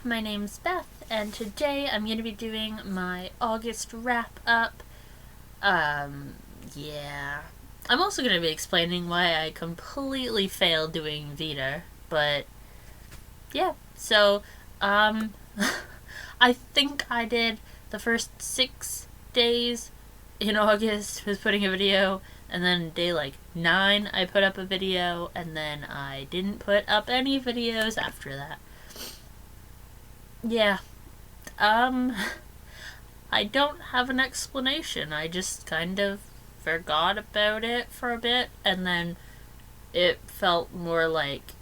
My name's Beth, and today I'm going to be doing my August wrap-up. Yeah. I'm also going to be explaining why I completely failed doing VEDA, but yeah. So, I think I did the first 6 days in August was putting a video, and then day 9 I put up a video, and then I didn't put up any videos after that. Yeah. I don't have an explanation. I just kind of forgot about it for a bit, and then it felt more like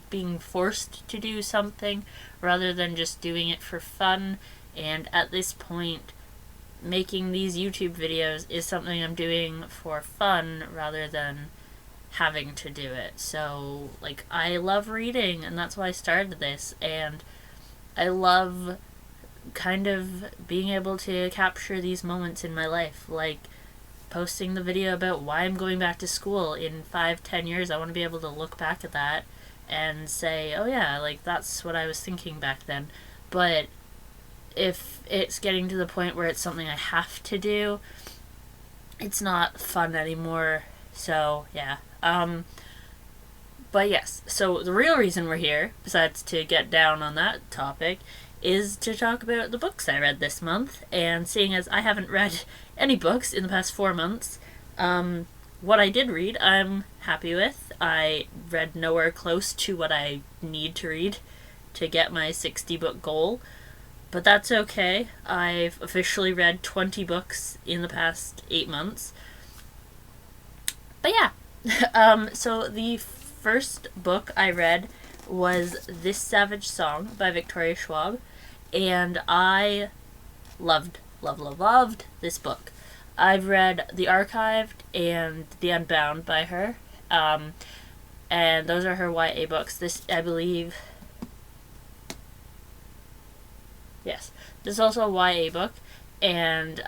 being forced to do something rather than just doing it for fun. And at this point, making these YouTube videos is something I'm doing for fun rather than having to do it. So, I love reading, and that's why I started this, and I love kind of being able to capture these moments in my life, like posting the video about why I'm going back to school in 5-10 years. I want to be able to look back at that and say, oh yeah, that's what I was thinking back then. But if it's getting to the point where it's something I have to do, it's not fun anymore. So yeah. But yes, so the real reason we're here, besides to get down on that topic, is to talk about the books I read this month. And seeing as I haven't read any books in the past 4 months, what I did read, I'm happy with. I read nowhere close to what I need to read to get my 60-book goal, but that's okay. I've officially read 20 books in the past 8 months. But yeah. So the first book I read was This Savage Song by Victoria Schwab, and I loved this book. I've read The Archived and The Unbound by her, and those are her YA books. This, I believe, yes, this is also a YA book, and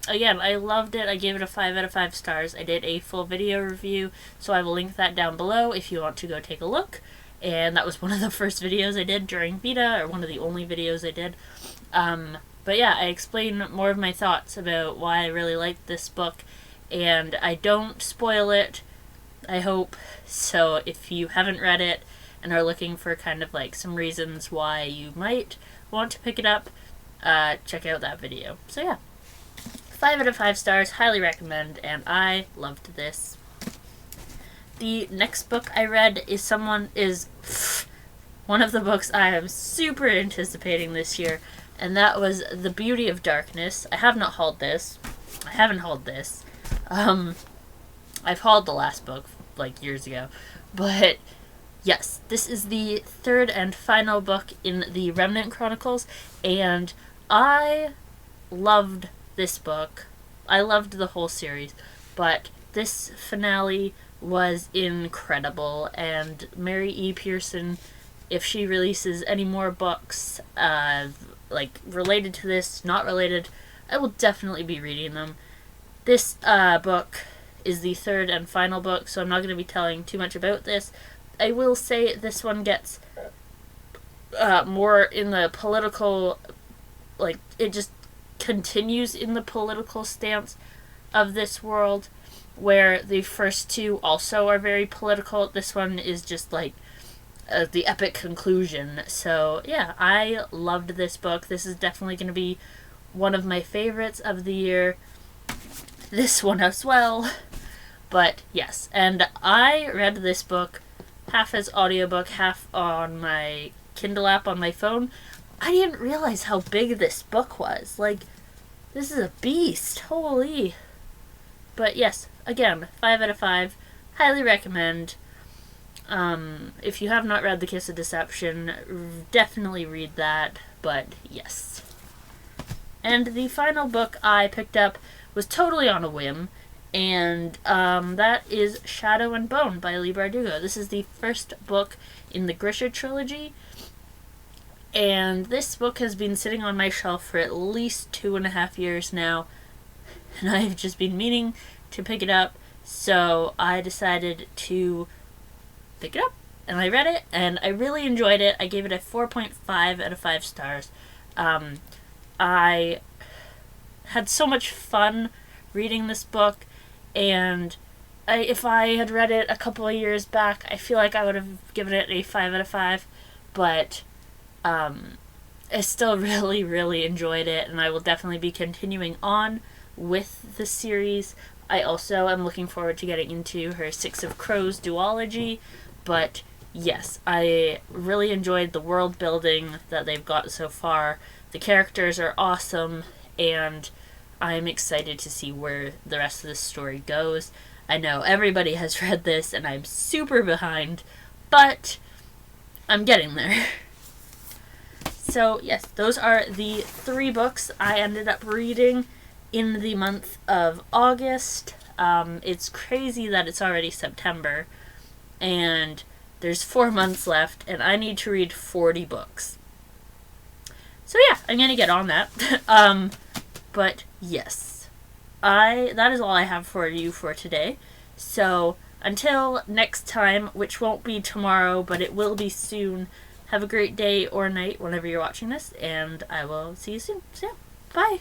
again, I loved it. I gave it a 5 out of 5 stars. I did a full video review, so I will link that down below if you want to go take a look. And that was one of the first videos I did during VEDA, or one of the only videos I did. But yeah, I explain more of my thoughts about why I really liked this book, and I don't spoil it, I hope. So if you haven't read it and are looking for kind of some reasons why you might want to pick it up, check out that video. So yeah. 5 out of 5 stars, highly recommend, and I loved this. The next book I read is one of the books I am super anticipating this year, and that was The Beauty of Darkness. I haven't hauled this. I've hauled the last book, years ago. But, yes, this is the third and final book in the Remnant Chronicles, and I loved this book. I loved the whole series, but this finale was incredible, and Mary E. Pearson, if she releases any more books related to this, not related, I will definitely be reading them. This book is the third and final book, so I'm not going to be telling too much about this. I will say this one gets more in the political, it just continues in the political stance of this world, where the first two also are very political. This one is just the epic conclusion. So yeah, I loved this book. This is definitely going to be one of my favorites of the year. This one as well. But yes, and I read this book half as audiobook, half on my Kindle app on my phone. I didn't realize how big this book was. This is a beast. Holy. But yes, again, 5 out of 5. Highly recommend. If you have not read The Kiss of Deception, definitely read that. But yes. And the final book I picked up was totally on a whim, and that is Shadow and Bone by Leigh Bardugo. This is the first book in the Grisha trilogy, and this book has been sitting on my shelf for at least 2.5 years now, and I've just been meaning to pick it up, so I decided to pick it up. and I read it, and I really enjoyed it. I gave it a 4.5 out of 5 stars. I had so much fun reading this book, and if I had read it a couple of years back, I feel like I would have given it a 5 out of 5, but I still really, really enjoyed it, and I will definitely be continuing on with the series. I also am looking forward to getting into her Six of Crows duology, but yes, I really enjoyed the world building that they've got so far. The characters are awesome, and I'm excited to see where the rest of the story goes. I know everybody has read this, and I'm super behind, but I'm getting there. So, yes, those are the 3 books I ended up reading in the month of August. It's crazy that it's already September, and there's 4 months left, and I need to read 40 books. So yeah, I'm gonna get on that. But yes, that is all I have for you for today. So until next time, which won't be tomorrow, but it will be soon, have a great day or night whenever you're watching this, and I will see you soon. So yeah, bye!